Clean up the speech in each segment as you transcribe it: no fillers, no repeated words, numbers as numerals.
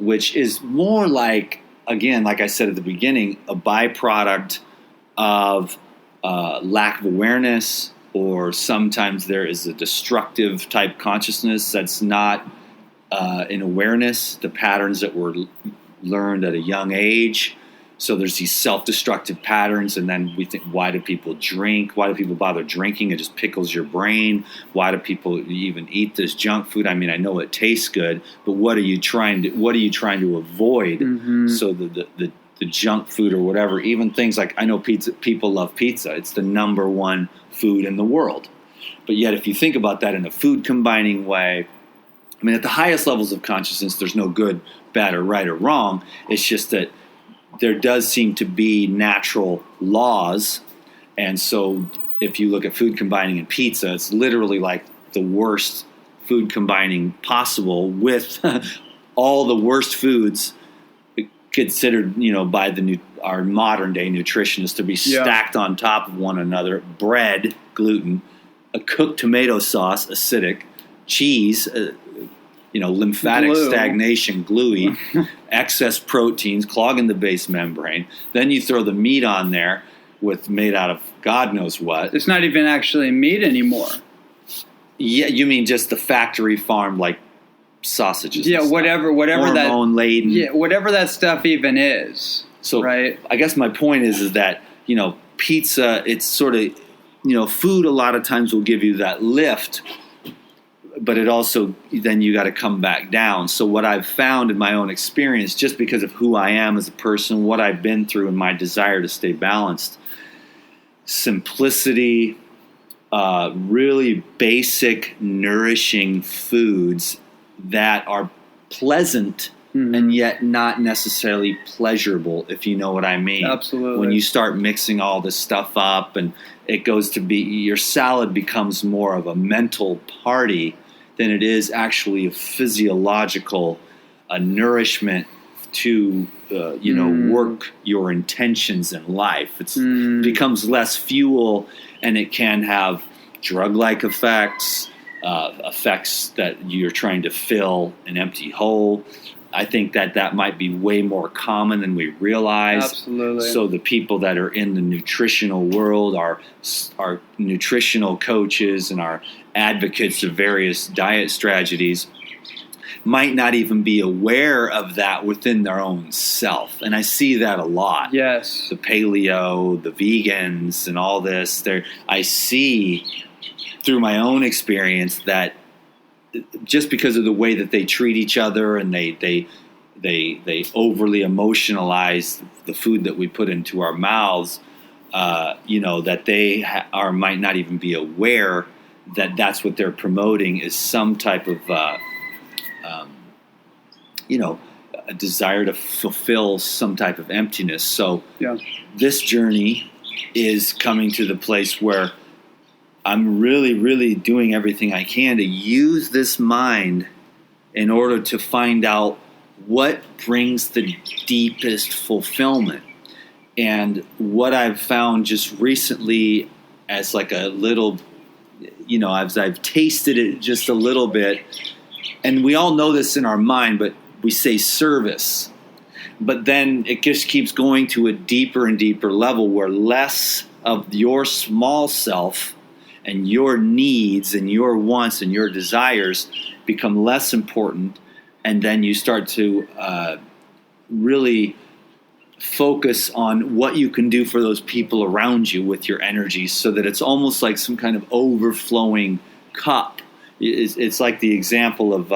which is more like, again, like I said at the beginning, a byproduct of lack of awareness, or sometimes there is a destructive type consciousness that's not in awareness, the patterns that were learned at a young age. So there's these self-destructive patterns, and then we think, why do people drink? Why do people bother drinking? It just pickles your brain. Why do people even eat this junk food? I mean, I know it tastes good, but what are you trying to avoid? Mm-hmm. So the junk food or whatever, even things like, I know people love pizza. It's the number one food in the world. But yet, if you think about that in a food combining way, I mean, at the highest levels of consciousness, there's no good, bad, or right or wrong. It's just that there does seem to be natural laws. And so if you look at food combining and pizza, it's literally like the worst food combining possible with all the worst foods considered, by our modern day nutritionists to be stacked on top of one another. Bread, gluten, a cooked tomato sauce, acidic, cheese, lymphatic stagnation, gluey, excess proteins, clogging the base membrane. Then you throw the meat on there made out of God knows what. It's not even actually meat anymore. Yeah, you mean just the factory farmed like sausages? Yeah, whatever that hormone laden. Yeah, whatever that stuff even is. So right. I guess my point is that pizza. It's sort of food. A lot of times will give you that lift. But it also, then you got to come back down. So what I've found in my own experience, just because of who I am as a person, what I've been through, and my desire to stay balanced, simplicity, really basic, nourishing foods that are pleasant and yet not necessarily pleasurable, if you know what I mean. Absolutely. When you start mixing all this stuff up, and it goes to be, your salad becomes more of a mental party than it is actually a physiological nourishment to work your intentions in life. It becomes less fuel, and it can have drug-like effects, effects that you're trying to fill an empty hole. I think that might be way more common than we realize. Absolutely. So the people that are in the nutritional world, our nutritional coaches and our advocates of various diet strategies, might not even be aware of that within their own self. And I see that a lot. Yes. The paleo, the vegans, and all this. I see through my own experience that just because of the way that they treat each other, and they overly emotionalize the food that we put into our mouths, that they might not even be aware that that's what they're promoting is some type of a desire to fulfill some type of emptiness. So this journey is coming to the place where I'm really, really doing everything I can to use this mind in order to find out what brings the deepest fulfillment. And what I've found just recently as like a little, as I've tasted it just a little bit, and we all know this in our mind, but we say service. But then it just keeps going to a deeper and deeper level where less of your small self and your needs and your wants and your desires become less important, and then you start to really focus on what you can do for those people around you with your energy, so that it's almost like some kind of overflowing cup. It's like the example of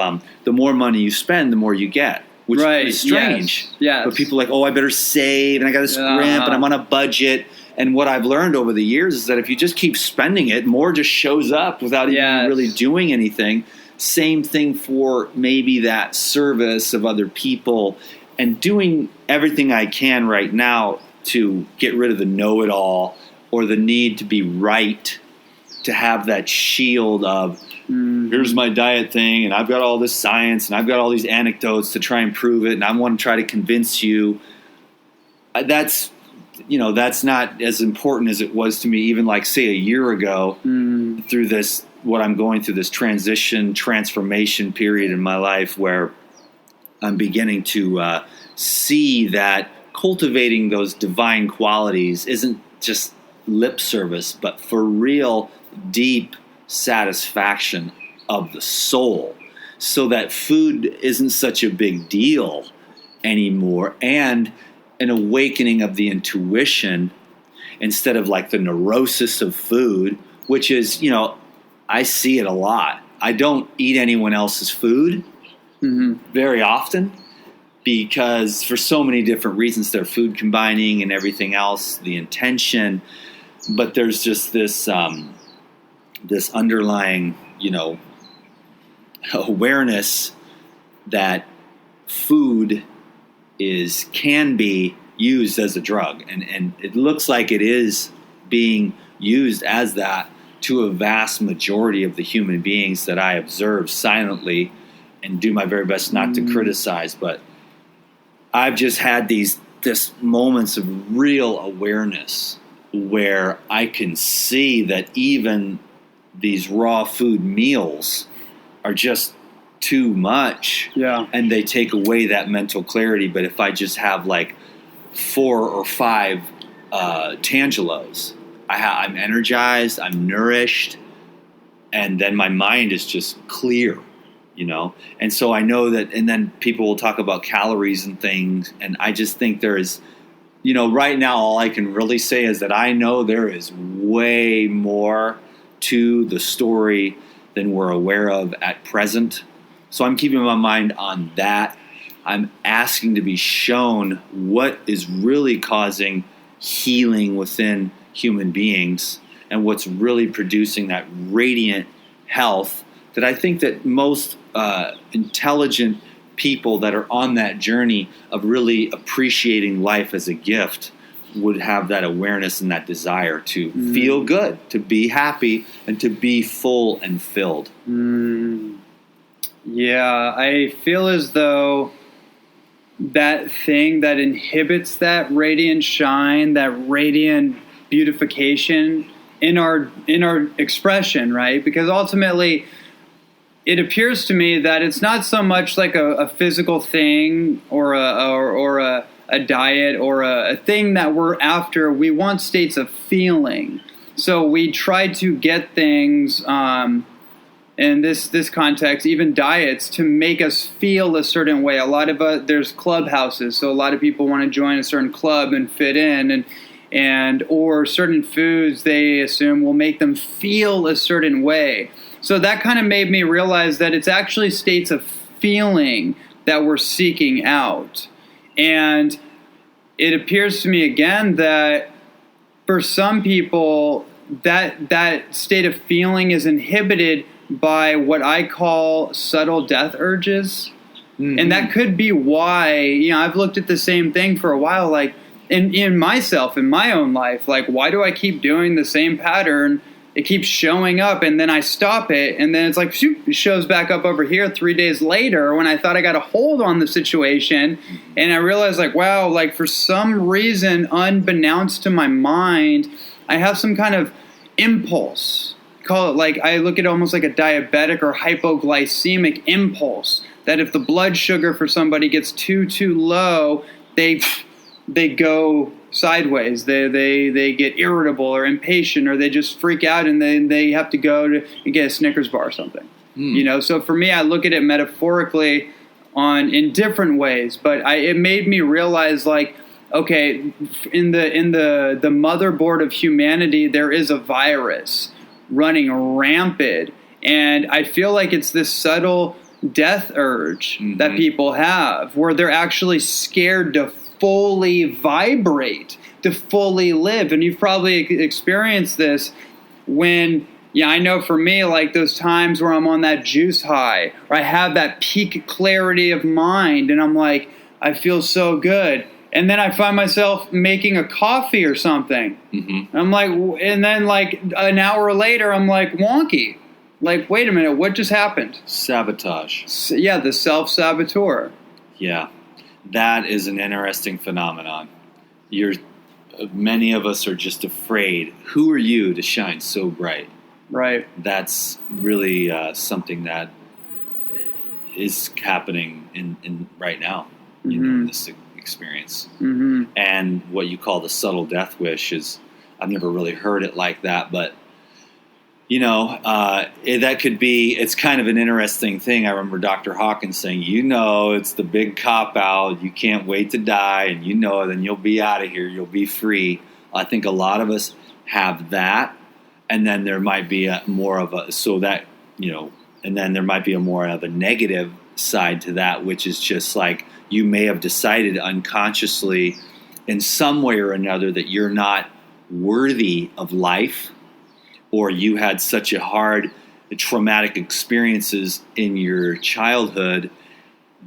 the more money you spend, the more you get, which is strange. Yes. But people are like, I better save, and I got to scrimp, and I'm on a budget. And what I've learned over the years is that if you just keep spending it, more just shows up without even really doing anything. Same thing for maybe that service of other people, and doing everything I can right now to get rid of the know-it-all or the need to be right, to have that shield of, here's my diet thing, and I've got all this science, and I've got all these anecdotes to try and prove it, and I want to try to convince you. That's not as important as it was to me even like, say, a year ago through this, what I'm going through, this transformation period in my life where I'm beginning to see that cultivating those divine qualities isn't just lip service, but for real deep satisfaction of the soul, so that food isn't such a big deal anymore, and an awakening of the intuition instead of like the neurosis of food, which is, I see it a lot. I don't eat anyone else's food very often because for so many different reasons, they're food combining and everything else, the intention, but there's just this this underlying, awareness that food can be used as a drug, and it looks like it is being used as that to a vast majority of the human beings that I observe silently and do my very best not to criticize. But I've just had this moments of real awareness where I can see that even these raw food meals are just too much, and they take away that mental clarity. But if I just have like 4 or 5 Tangelos, I'm energized, I'm nourished, and then my mind is just clear, And so I know that, and then people will talk about calories and things, and I just think there is, right now all I can really say is that I know there is way more to the story than we're aware of at present. So I'm keeping my mind on that. I'm asking to be shown what is really causing healing within human beings and what's really producing that radiant health that I think that most intelligent people that are on that journey of really appreciating life as a gift would have that awareness and that desire to feel good, to be happy, and to be full and filled. Yeah, I feel as though that thing that inhibits that radiant shine, that radiant beautification in our expression, right? Because ultimately, it appears to me that it's not so much like a physical thing or a diet or a thing that we're after. We want states of feeling. So we try to get things in this context, even diets, to make us feel a certain way. A lot of there's clubhouses, so a lot of people want to join a certain club and fit in, and or certain foods they assume will make them feel a certain way. So that kind of made me realize that it's actually states of feeling that we're seeking out. And it appears to me again that for some people that state of feeling is inhibited by what I call subtle death urges. And that could be why, I've looked at the same thing for a while, like in myself, in my own life, like why do I keep doing the same pattern? It keeps showing up, and then I stop it, and then it's like, shoot, it shows back up over here 3 days later when I thought I got a hold on the situation, and I realized, like, wow, like for some reason, unbeknownst to my mind, I have some kind of impulse. Call it like, I look at it almost like a diabetic or hypoglycemic impulse, that if the blood sugar for somebody gets too low, they go sideways. They get irritable or impatient, or they just freak out, and then they have to go to get a Snickers bar or something. So for me, I look at it metaphorically in different ways, but it made me realize, like, okay, in the motherboard of humanity, there is a virus running rampant, and I feel like it's this subtle death urge that people have, where they're actually scared to fully vibrate, to fully live. And you've probably experienced this when, I know for me, like those times where I'm on that juice high, or I have that peak clarity of mind, and I'm like, I feel so good. And then I find myself making a coffee or something. I'm like, and then like an hour later, I'm like wonky. Like, wait a minute, what just happened? Sabotage. Yeah, the self-saboteur. Yeah. That is an interesting phenomenon. Many of us are just afraid. Who are you to shine so bright? Right. That's really something that is happening in right now, in this experience. And what you call the subtle death wish is, I've never really heard it like that, but that could be, it's kind of an interesting thing. I remember Dr. Hawkins saying, it's the big cop-out, you can't wait to die, and then you'll be out of here, you'll be free. I think a lot of us have that, and then there might be more of a negative side to that, which is just like, you may have decided unconsciously in some way or another that you're not worthy of life, or you had such a hard traumatic experiences in your childhood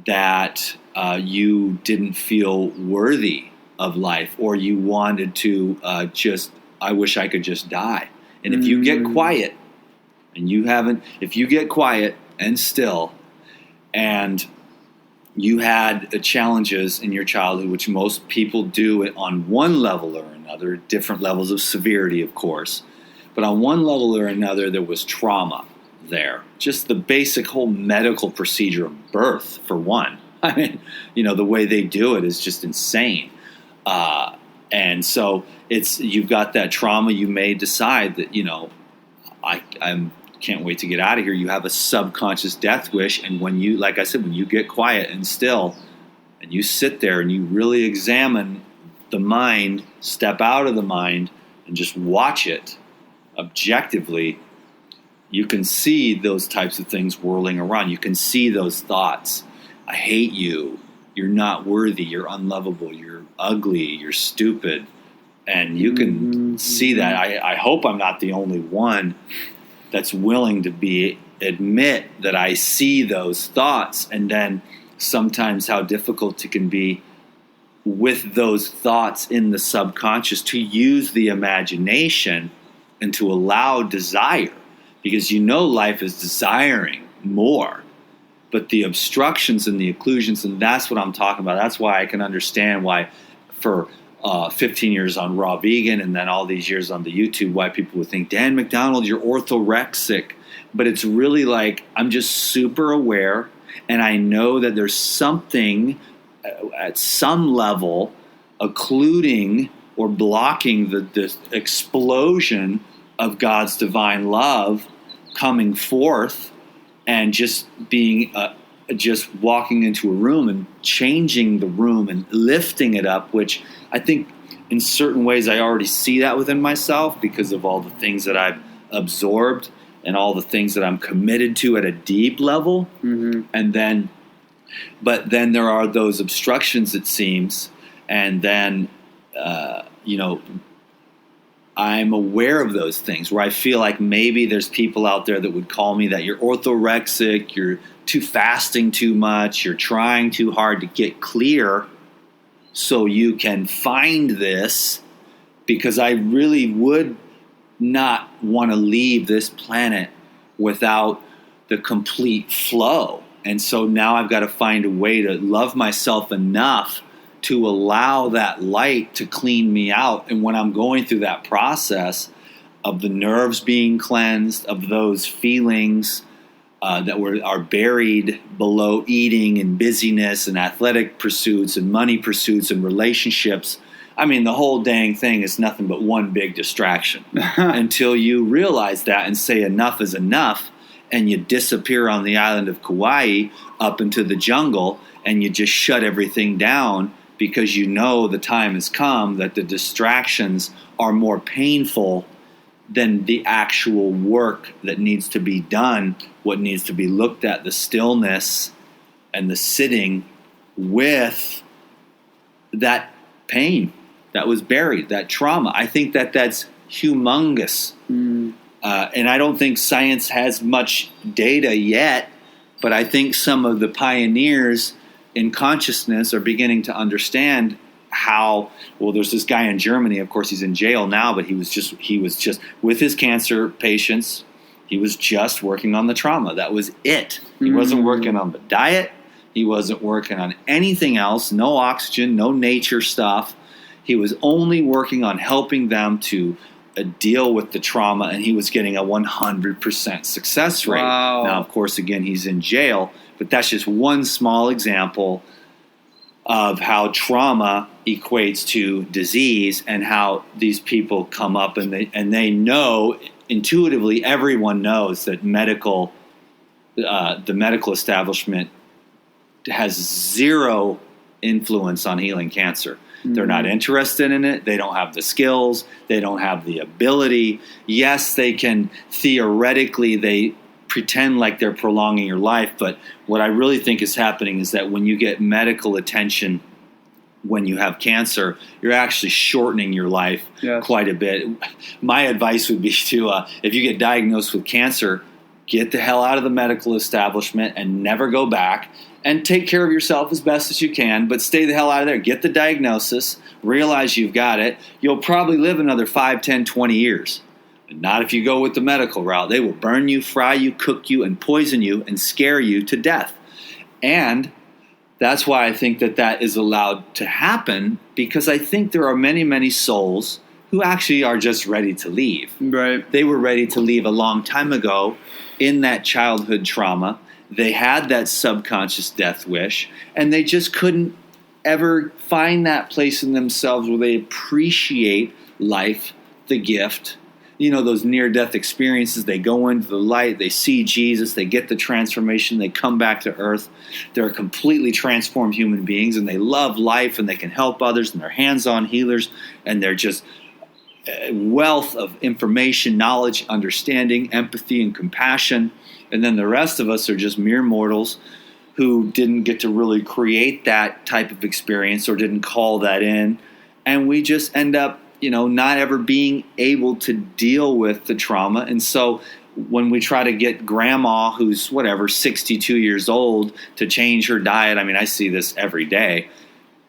that you didn't feel worthy of life, or you wanted to I wish I could just die. And if you get quiet, if you get quiet and still, and you had challenges in your childhood, which most people do on one level or another, different levels of severity, of course, but on one level or another, there was trauma there. Just the basic whole medical procedure of birth, for one. I mean, the way they do it is just insane. And so you've got that trauma. You may decide that, I can't wait to get out of here. You have a subconscious death wish. And when you, like I said, when you get quiet and still, and you sit there and you really examine the mind, step out of the mind and just watch it objectively, you can see those types of things whirling around. You can see those thoughts. I hate you. You're not worthy. You're unlovable. You're ugly. You're stupid. And you can see that. I hope I'm not the only one that's willing to admit that I see those thoughts, and then sometimes how difficult it can be with those thoughts in the subconscious to use the imagination and to allow desire, because life is desiring more. But the obstructions and the occlusions, and that's what I'm talking about. That's why I can understand why for 15 years on Raw Vegan and then all these years on the YouTube, why people would think, Dan McDonald, you're orthorexic. But it's really like, I'm just super aware, and I know that there's something at some level occluding or blocking the explosion of God's divine love coming forth, and just being just walking into a room and changing the room and lifting it up, which I think in certain ways I already see that within myself because of all the things that I've absorbed and all the things that I'm committed to at a deep level. But then there are those obstructions, it seems, and then I'm aware of those things where I feel like maybe there's people out there that would call me that you're orthorexic, you're fasting too much, you're trying too hard to get clear so you can find this, because I really would not want to leave this planet without the complete flow. And so now I've got to find a way to love myself enough to allow that light to clean me out. And when I'm going through that process of the nerves being cleansed, of those feelings that are buried below eating and busyness and athletic pursuits and money pursuits and relationships, I mean, the whole dang thing is nothing but one big distraction until you realize that and say enough is enough, and you disappear on the island of Kauai up into the jungle and you just shut everything down, because the time has come that the distractions are more painful than the actual work that needs to be done, what needs to be looked at, the stillness and the sitting with that pain that was buried, that trauma. I think that's humongous. And I don't think science has much data yet, but I think some of the pioneers in consciousness are beginning to understand how, well, there's this guy in Germany, of course he's in jail now, but he was just with his cancer patients, he was just working on the trauma. That was it. He wasn't working on the diet. He wasn't working on anything else, no oxygen, no nature stuff. He was only working on helping them to deal with the trauma, and he was getting a 100% success rate. Wow. Now, of course, again, he's in jail, But that's just one small example of how trauma equates to disease, and how these people come up and they know intuitively, everyone knows that the medical establishment has zero influence on healing cancer. Mm-hmm. They're not interested in it. They don't have the skills. They don't have the ability. Yes, they can theoretically, they pretend like they're prolonging your life, but what I really think is happening is that when you get medical attention when you have cancer, you're actually shortening your life quite a bit. My advice would be to, if you get diagnosed with cancer, get the hell out of the medical establishment and never go back, and take care of yourself as best as you can, but stay the hell out of there. Get the diagnosis, realize you've got it. You'll probably live another 5, 10, 20 years. Not if you go with the medical route. They will burn you, fry you, cook you, and poison you and scare you to death. And that's why I think that is allowed to happen, because I think there are many, many souls who actually are just ready to leave. Right. They were ready to leave a long time ago in that childhood trauma. They had that subconscious death wish, and they just couldn't ever find that place in themselves where they appreciate life, the gift. You know, those near-death experiences, they go into the light, they see Jesus, they get the transformation, they come back to earth. They're completely transformed human beings, and they love life, and they can help others, and they're hands-on healers, and they're just a wealth of information, knowledge, understanding, empathy, and compassion. And then the rest of us are just mere mortals who didn't get to really create that type of experience or didn't call that in, and we just end up not ever being able to deal with the trauma. And so when we try to get grandma, who's 62 years old, to change her diet, I mean, I see this every day.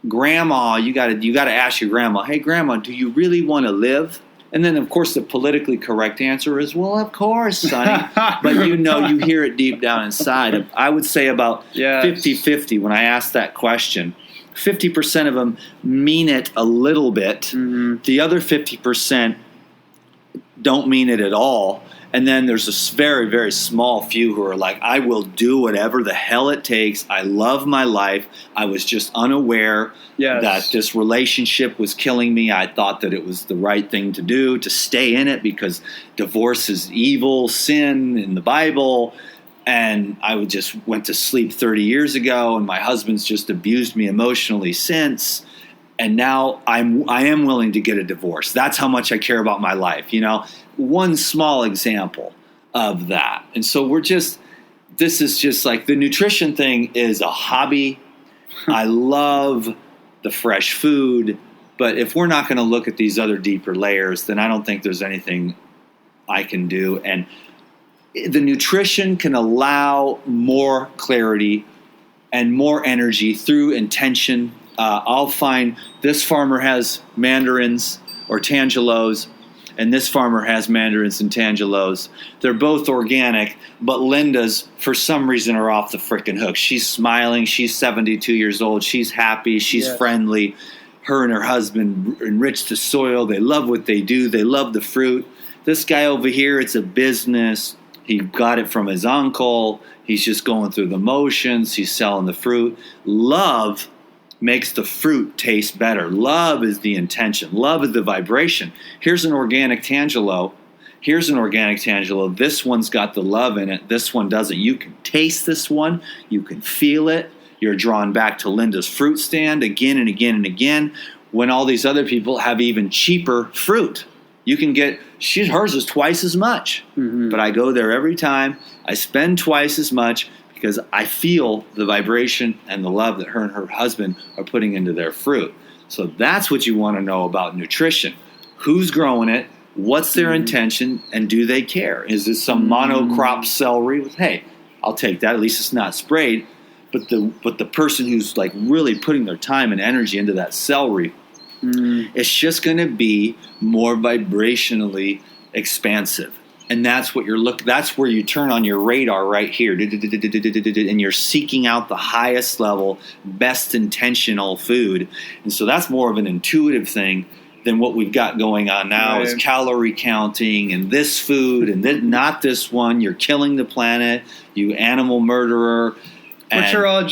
Grandma, you got to ask your grandma, hey, grandma, do you really want to live? And then, of course, the politically correct answer is, well, of course, sonny. But you hear it deep down inside. I would say about 50-50 when I ask that question. 50% of them mean it a little bit. Mm-hmm. The other 50% don't mean it at all. And then there's a very, very small few who are like, I will do whatever the hell it takes. I love my life. I was just unaware that this relationship was killing me. I thought that it was the right thing to do, to stay in it, because divorce is evil, sin in the Bible. And I just went to sleep 30 years ago, and my husband's just abused me emotionally since. And now I am willing to get a divorce. That's how much I care about my life. One small example of that. And so this is just like the nutrition thing is a hobby. I love the fresh food, but if we're not going to look at these other deeper layers, then I don't think there's anything I can do. And the nutrition can allow more clarity and more energy through intention. I'll find this farmer has mandarins or tangelos, and this farmer has mandarins and tangelos. They're both organic, but Linda's, for some reason, are off the frickin' hook. She's smiling. She's 72 years old. She's happy. She's friendly. Her and her husband enrich the soil. They love what they do. They love the fruit. This guy over here, it's a business. He got it from his uncle. He's just going through the motions. He's selling the fruit. Love makes the fruit taste better. Love is the intention. Love is the vibration. Here's an organic tangelo. Here's an organic tangelo. This one's got the love in it. This one doesn't. You can taste this one. You can feel it. You're drawn back to Linda's fruit stand again and again and again, when all these other people have even cheaper fruit. You can get, hers is twice as much. Mm-hmm. But I go there every time. I spend twice as much because I feel the vibration and the love that her and her husband are putting into their fruit. So that's what you want to know about nutrition. Who's growing it? What's their intention? And do they care? Is this some monocrop celery with, hey, I'll take that. At least it's not sprayed. But the person who's like really putting their time and energy into that celery, it's just going to be more vibrationally expansive. And that's what that's where you turn on your radar right here. And you're seeking out the highest level, best intentional food. And so that's more of an intuitive thing than what we've got going on now is calorie counting and this food and not this one. You're killing the planet, you animal murderer. Which are all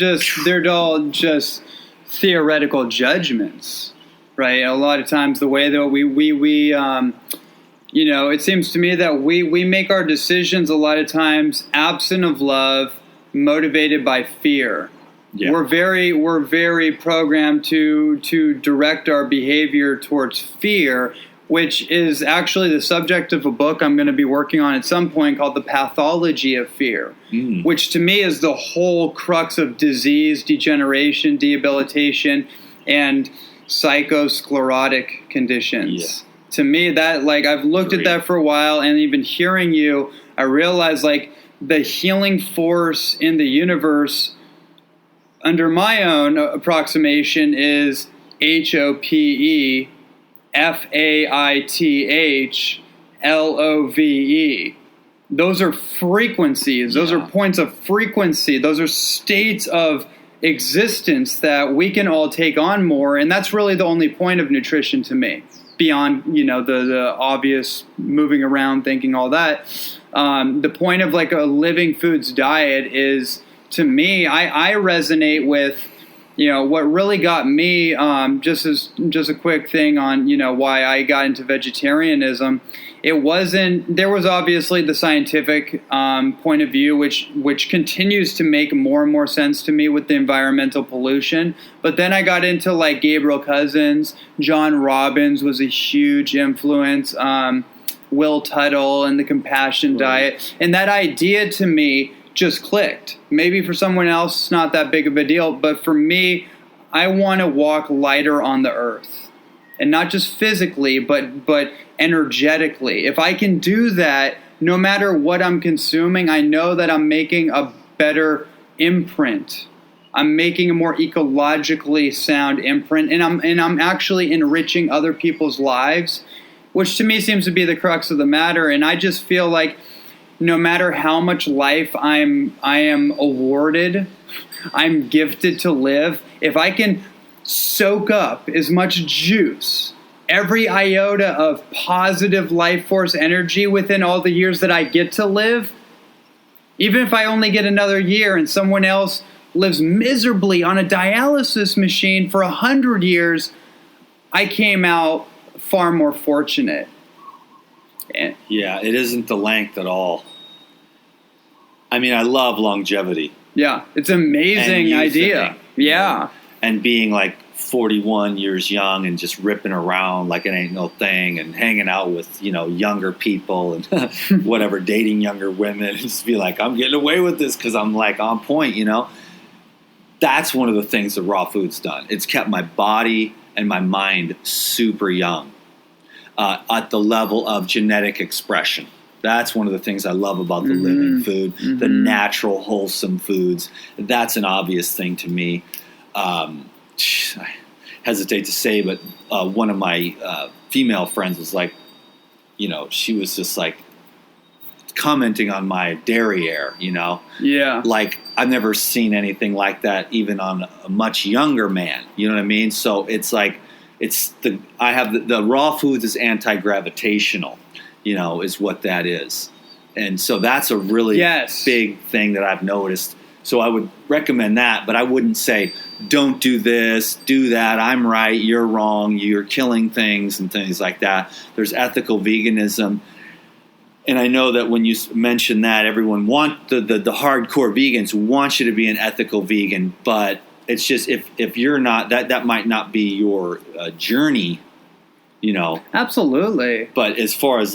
just theoretical judgments, right? A lot of times the way that we it seems to me that we make our decisions a lot of times absent of love, motivated by fear. Yeah. We're very programmed to direct our behavior towards fear, which is actually the subject of a book I'm going to be working on at some point called The Pathology of Fear, which to me is the whole crux of disease, degeneration, debilitation, and psychosclerotic conditions. Yeah. To me, that I've looked at that for a while, and even hearing you, I realize the healing force in the universe under my own approximation is HOPEFAITHLOVE. Those are frequencies. Those are points of frequency. Those are states of existence that we can all take on more. And that's really the only point of nutrition to me, beyond, the obvious moving around, thinking, all that. The point of a living foods diet is, to me, I resonate with, what really got me, just a quick thing on, why I got into vegetarianism. There was obviously the scientific point of view, which continues to make more and more sense to me with the environmental pollution. But then I got into Gabriel Cousens, John Robbins was a huge influence, Will Tuttle and the Compassion Diet. And that idea to me just clicked. Maybe for someone else it's not that big of a deal, but for me, I want to walk lighter on the earth. And not just physically, but energetically. If I can do that, no matter what I'm consuming, I know that I'm making a better imprint. I'm making a more ecologically sound imprint, and I'm actually enriching other people's lives, which to me seems to be the crux of the matter. And I just feel like no matter how much life I am awarded, I'm gifted to live, if I can soak up as much juice, every iota of positive life force energy within all the years that I get to live, even if I only get another year and someone else lives miserably on a dialysis machine for 100 years, I came out far more fortunate. Yeah, it isn't the length at all. I mean, I love longevity. Yeah, it's an amazing idea. Yeah. And being 41 years young and just ripping around like it ain't no thing, and hanging out with, younger people and whatever, dating younger women, and just be I'm getting away with this because I'm on point, That's one of the things that raw food's done. It's kept my body and my mind super young at the level of genetic expression. That's one of the things I love about the living food, the natural, wholesome foods. That's an obvious thing to me. I hesitate to say, but one of my female friends was she was just commenting on my derriere, Yeah. I've never seen anything like that even on a much younger man. You know what I mean? So it's I have the raw foods is anti-gravitational, is what that is. And so that's a really big thing that I've noticed. So I would recommend that, but I wouldn't say, don't do this, do that, I'm right, you're wrong, you're killing things and things like that. There's ethical veganism. And I know that when you mention that, everyone the hardcore vegans want you to be an ethical vegan, but it's just if you're not, that might not be your journey, Absolutely. But as far as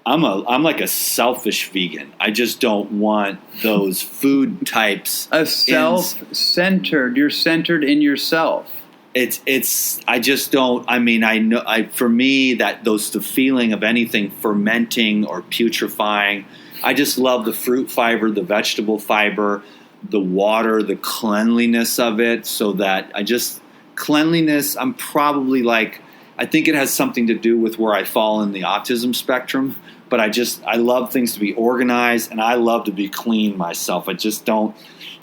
I'm a selfish vegan. I just don't want those food types. A self-centered. You're centered in yourself. I just don't. I mean, for me, the feeling of anything fermenting or putrefying. I just love the fruit fiber, the vegetable fiber, the water, the cleanliness of it. So that cleanliness. I'm probably I think it has something to do with where I fall in the autism spectrum. But I love things to be organized, and I love to be clean myself. I just don't,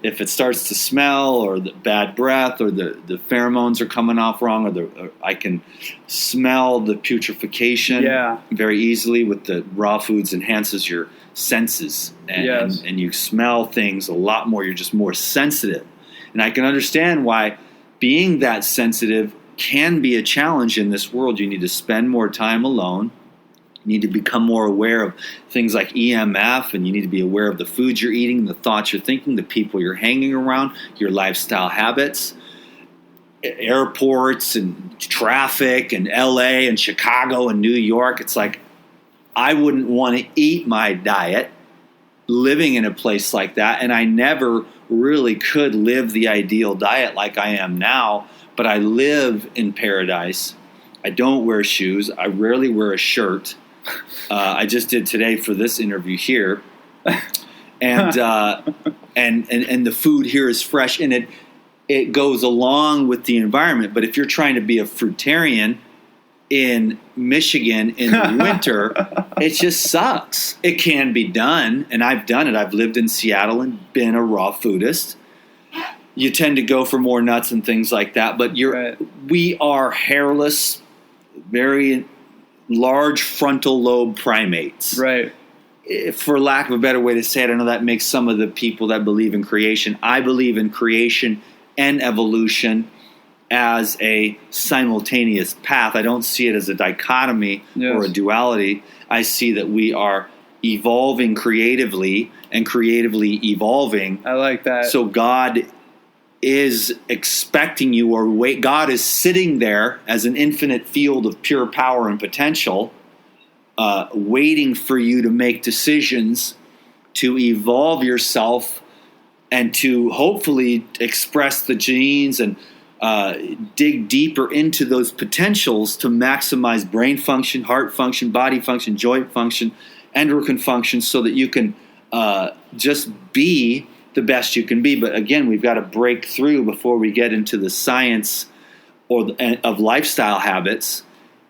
if it starts to smell or the bad breath or the pheromones are coming off wrong, or I can smell the putrefaction very easily with the raw foods, enhances your senses. And you smell things a lot more. You're just more sensitive. And I can understand why being that sensitive can be a challenge in this world. You need to spend more time alone. You need to become more aware of things like EMF, and you need to be aware of the foods you're eating, the thoughts you're thinking, the people you're hanging around, your lifestyle habits, airports and traffic and LA and Chicago and New York. It's like I wouldn't want to eat my diet living in a place like that, and I never really could live the ideal diet like I am now, but I live in paradise. I don't wear shoes. I rarely wear a shirt. I just did today for this interview here, and the food here is fresh, and it goes along with the environment. But if you're trying to be a fruitarian in Michigan in the winter, it just sucks. It can be done, and I've done it. I've lived in Seattle and been a raw foodist. You tend to go for more nuts and things like that, but we are hairless, very large frontal lobe primates. Right. For lack of a better way to say it, I know that makes some of the people that believe in creation. I believe in creation and evolution as a simultaneous path. I don't see it as a dichotomy or a duality. I see that we are evolving creatively and creatively evolving. I like that. So God is expecting you, or wait, God is sitting there as an infinite field of pure power and potential, waiting for you to make decisions to evolve yourself and to hopefully express the genes and dig deeper into those potentials to maximize brain function, heart function, body function, joint function, endocrine function, so that you can just be the best you can be. But again, we've got to break through before we get into the science of lifestyle habits.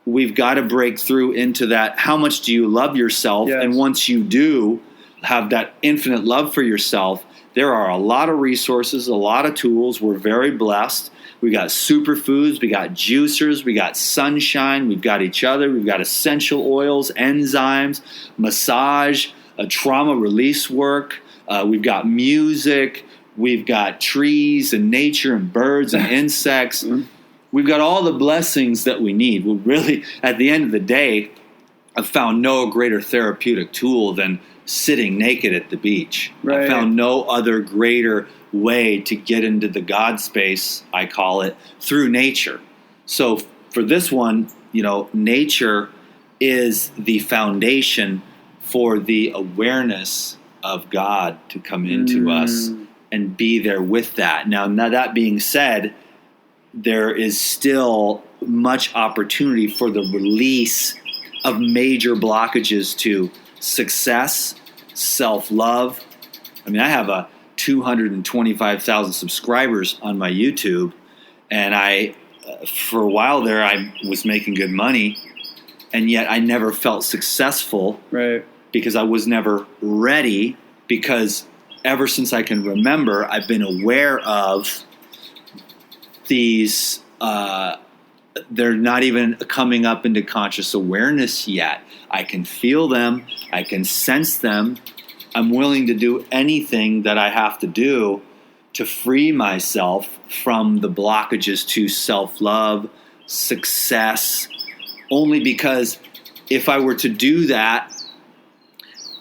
We've got to break through into that. How much do you love yourself? Yes. And once you do have that infinite love for yourself, there are a lot of resources, a lot of tools. We're very blessed. We got superfoods, we got juicers, we got sunshine, we've got each other, we've got essential oils, enzymes, massage, trauma release work. We've got music, we've got trees and nature and birds and insects. We've got all the blessings that we need. We really, at the end of the day, I've found no greater therapeutic tool than sitting naked at the beach. Right. I found no other greater way to get into the God space, I call it, through nature. So for this one, nature is the foundation for the awareness of God to come into us and be there with that. Now that being said, there is still much opportunity for the release of major blockages to success, self-love. I mean, I have 225,000 subscribers on my YouTube, and for a while there, I was making good money, and yet I never felt successful. Right. Because I was never ready, because ever since I can remember, I've been aware of these, they're not even coming up into conscious awareness yet. I can feel them, I can sense them. I'm willing to do anything that I have to do to free myself from the blockages to self-love, success, only because if I were to do that,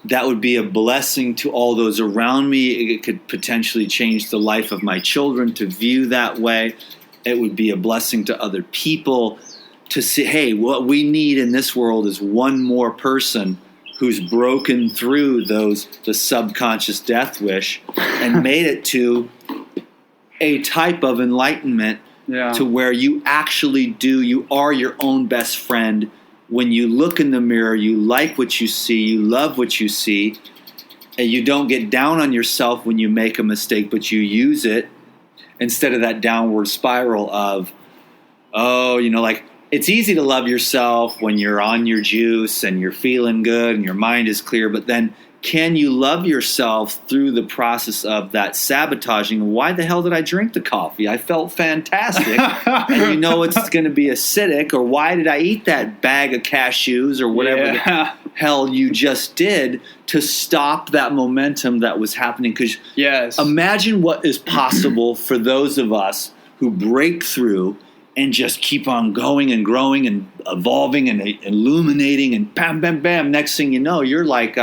that would be a blessing to all those around me. It could potentially change the life of my children to view that way. It would be a blessing to other people to see, hey, what we need in this world is one more person who's broken through the subconscious death wish and made it to a type of enlightenment to where you actually you are your own best friend. When you look in the mirror, you like what you see, you love what you see, and you don't get down on yourself when you make a mistake, but you use it instead of that downward spiral of, like it's easy to love yourself when you're on your juice and you're feeling good and your mind is clear, but then can you love yourself through the process of that sabotaging? Why the hell did I drink the coffee? I felt fantastic. And you know it's going to be acidic. Or why did I eat that bag of cashews or whatever the hell you just did to stop that momentum that was happening? Because imagine what is possible for those of us who break through and just keep on going and growing and evolving and illuminating and bam, bam, bam. Next thing you know, you're like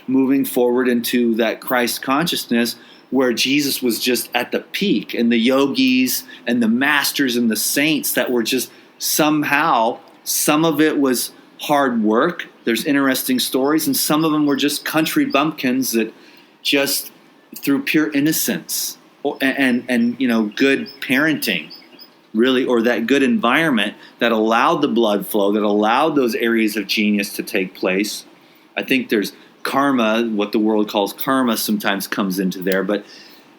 moving forward into that Christ consciousness where Jesus was just at the peak, and the yogis and the masters and the saints that were just somehow, some of it was hard work. There's interesting stories, and some of them were just country bumpkins that just through pure innocence and you know, good parenting, really, or that good environment that allowed the blood flow, that allowed those areas of genius to take place. I think there's karma, what the world calls karma, sometimes comes into there. But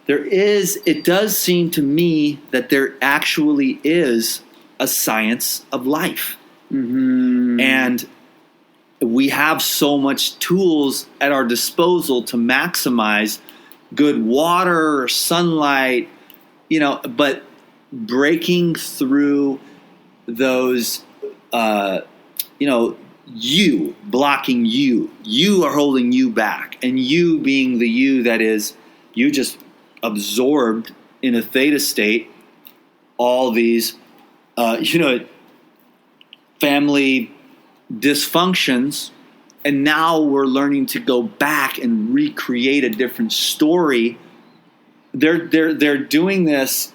it does seem to me that there actually is a science of life. Mm-hmm. And we have so much tools at our disposal to maximize good water, sunlight, you know, but breaking through those, you know, you blocking you are holding you back, and you being the you that is, you just absorbed in a theta state all these, you know, family dysfunctions, and now we're learning to go back and recreate a different story. They're doing this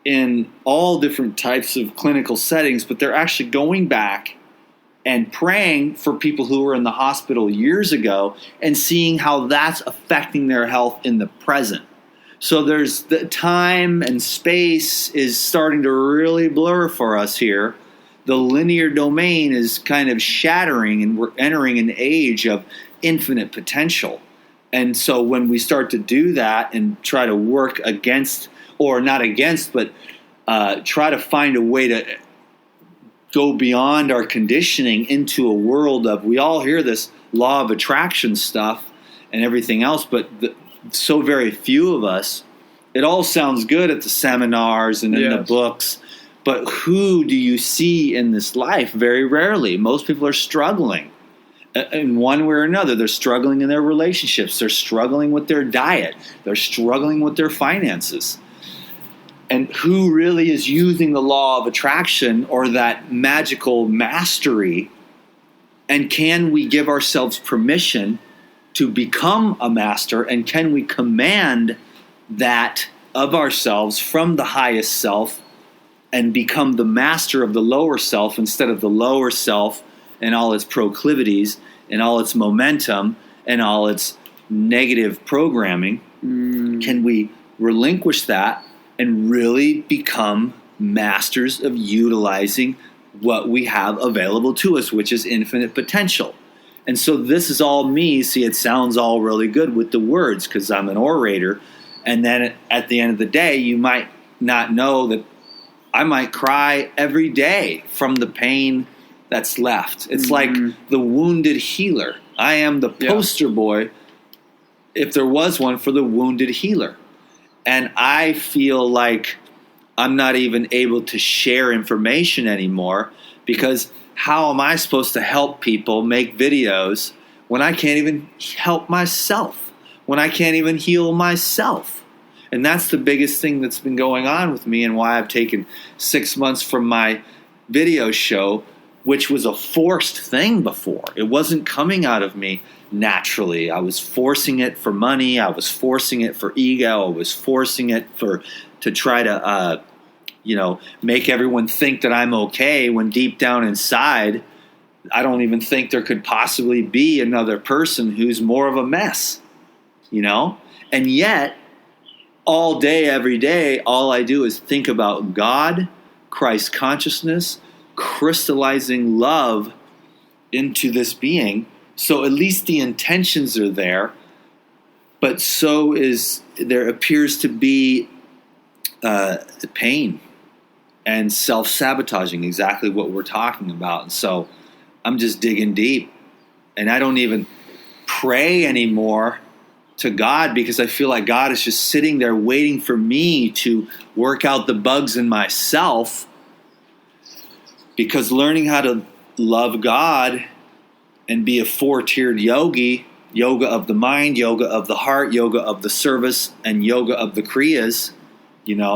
in all different types of clinical settings, but they're actually going back and praying for people who were in the hospital years ago and seeing how that's affecting their health in the present. So there's the time and space is starting to really blur for us here. The linear domain is kind of shattering, and we're entering an age of infinite potential. And so when we start to do that and try to work against, or not against, but try to find a way to go beyond our conditioning into a world of, we all hear this law of attraction stuff and everything else, but so very few of us, it all sounds good at the seminars and in the books, but who do you see in this life? Very rarely. Most people are struggling in one way or another. They're struggling in their relationships. They're struggling with their diet. They're struggling with their finances. And who really is using the law of attraction or that magical mastery? And can we give ourselves permission to become a master? And can we command that of ourselves from the highest self and become the master of the lower self instead of the lower self and all its proclivities and all its momentum and all its negative programming? Can we relinquish that and really become masters of utilizing what we have available to us, which is infinite potential? And so this is all me. See, it sounds all really good with the words because I'm an orator. And then at the end of the day, you might not know that I might cry every day from the pain that's left. It's like the wounded healer. I am the poster boy, if there was one, for the wounded healer. And I feel like I'm not even able to share information anymore, because how am I supposed to help people make videos when I can't even help myself, when I can't even heal myself? And that's the biggest thing that's been going on with me, and why I've taken 6 months from my video show, which was a forced thing before. It wasn't coming out of me naturally. I was forcing it for money. I was forcing it for ego. I was forcing it to try to, make everyone think that I'm okay, when deep down inside, I don't even think there could possibly be another person who's more of a mess, And yet, all day, every day, all I do is think about God, Christ consciousness, crystallizing love into this being. So at least the intentions are there, but so is there appears to be pain. and self-sabotaging, exactly what we're talking about. And so I'm just digging deep, and I don't even pray anymore to God because I feel like God is just sitting there waiting for me to work out the bugs in myself, because learning how to love God and be a 4-tiered yogi, yoga of the mind, yoga of the heart, yoga of the service, and yoga of the kriyas,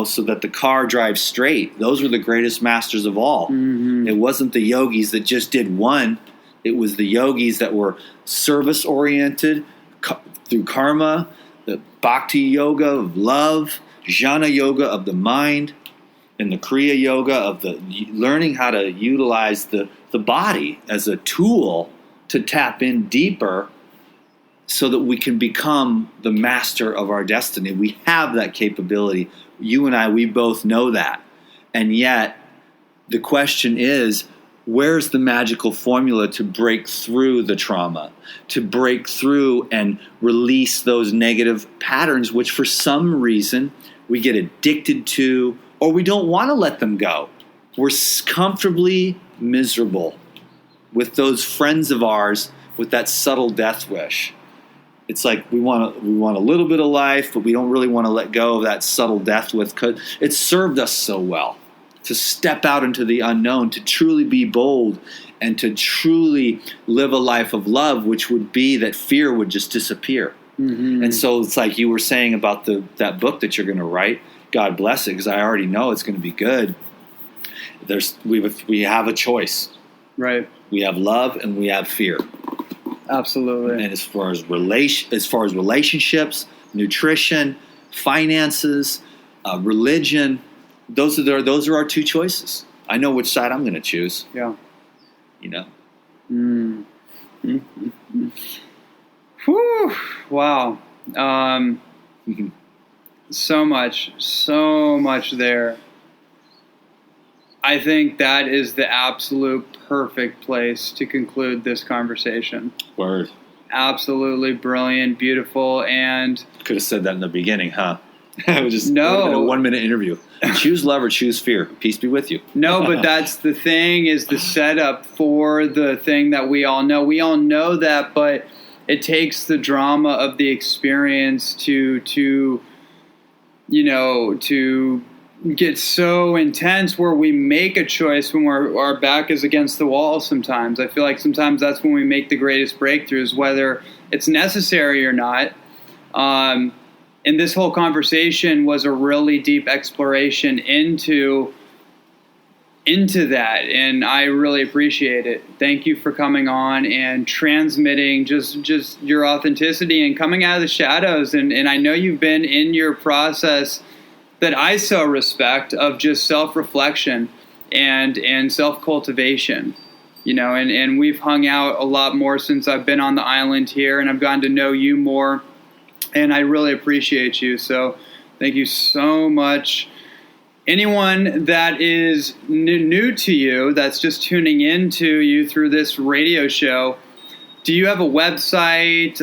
so that the car drives straight. Those were the greatest masters of all. Mm-hmm. It wasn't the yogis that just did one. It was the yogis that were service-oriented through karma, the bhakti yoga of love, jnana yoga of the mind, and the kriya yoga of the learning how to utilize the body as a tool to tap in deeper so that we can become the master of our destiny. We have that capability. You and I, we both know that. And yet, the question is, where's the magical formula to break through the trauma, to break through and release those negative patterns, which for some reason we get addicted to, or we don't want to let them go. We're comfortably miserable with those friends of ours with that subtle death wish. It's like we want a little bit of life, but we don't really want to let go of that subtle death wish because it served us so well to step out into the unknown, to truly be bold, and to truly live a life of love, which would be that fear would just disappear. Mm-hmm. And so it's like you were saying about that book that you're going to write. God bless it, because I already know it's going to be good. We have a choice. Right. We have love and we have fear. Absolutely. And as far as relationships, nutrition, finances, religion, those are our two choices. I know which side I'm going to choose. Yeah. Mm. Mm-hmm. Whew. Wow. So much there. I think that is the absolute perfect place to conclude this conversation. Word. Absolutely brilliant, beautiful, and... Could have said that in the beginning, huh? It was just a 1-minute interview. Choose love or choose fear. Peace be with you. No, but that's the thing, is the setup for the thing that we all know. We all know that, but it takes the drama of the experience to get so intense where we make a choice when our back is against the wall sometimes. I feel like sometimes that's when we make the greatest breakthroughs, whether it's necessary or not. And this whole conversation was a really deep exploration into that, and I really appreciate it. Thank you for coming on and transmitting just your authenticity and coming out of the shadows. And I know you've been in your process that I so respect of just self-reflection and self-cultivation, and we've hung out a lot more since I've been on the island here, and I've gotten to know you more, and I really appreciate you. So thank you so much. Anyone that is new to you, that's just tuning into you through this radio show, do you have a website,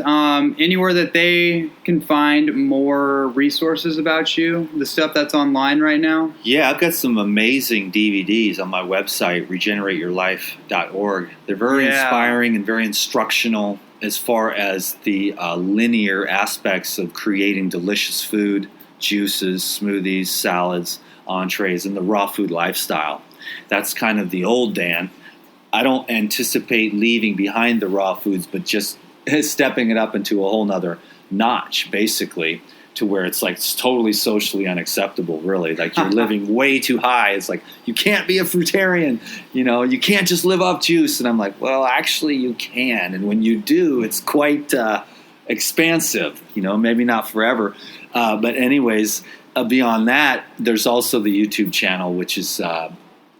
anywhere that they can find more resources about you, the stuff that's online right now? Yeah, I've got some amazing DVDs on my website, regenerateyourlife.org. They're very inspiring and very instructional as far as the linear aspects of creating delicious food, juices, smoothies, salads, entrees, and the raw food lifestyle. That's kind of the old Dan. I don't anticipate leaving behind the raw foods, but just stepping it up into a whole nother notch, basically, to where it's like it's totally socially unacceptable, really. Like you're living way too high. It's like, you can't be a fruitarian, you can't just live off juice. And I'm like, well, actually you can. And when you do, it's quite expansive, maybe not forever. But anyways, beyond that, there's also the YouTube channel, which is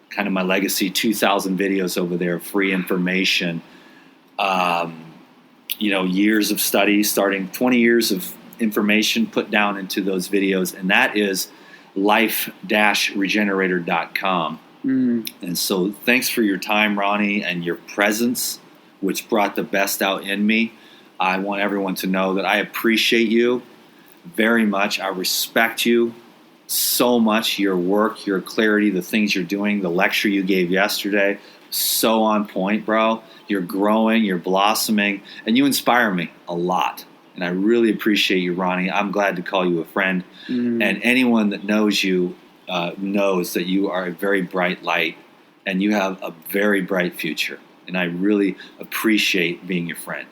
kind of my legacy, 2,000 videos over there, free information, years of study, starting 20 years of information put down into those videos, and that is life-regenerator.com. And so thanks for your time, Ronnie, and your presence, which brought the best out in me. I want everyone to know that I appreciate you very much. I respect you. so much. Your work, your clarity, the things you're doing, the lecture you gave yesterday, so on point, bro. You're growing, you're blossoming, and you inspire me a lot. And I really appreciate you, Ronnie. I'm glad to call you a friend. And anyone that knows you knows that you are a very bright light and you have a very bright future. And I really appreciate being your friend.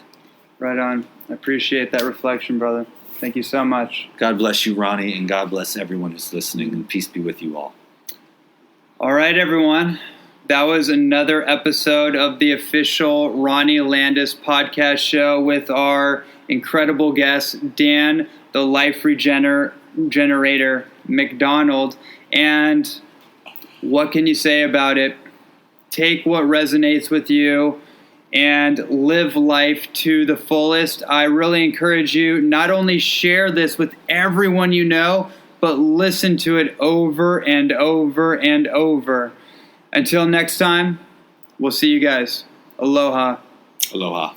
Right on. I appreciate that reflection, brother. Thank you so much. God bless you, Ronnie, and God bless everyone who's listening, and peace be with you all. All right, everyone. That was another episode of the official Ronnie Landis podcast show with our incredible guest, Dan, the Life Regenerator McDonald. And what can you say about it? Take what resonates with you and live life to the fullest. I really encourage you, not only share this with everyone you know, but listen to it over and over and over. Until next time, we'll see you guys. Aloha. Aloha.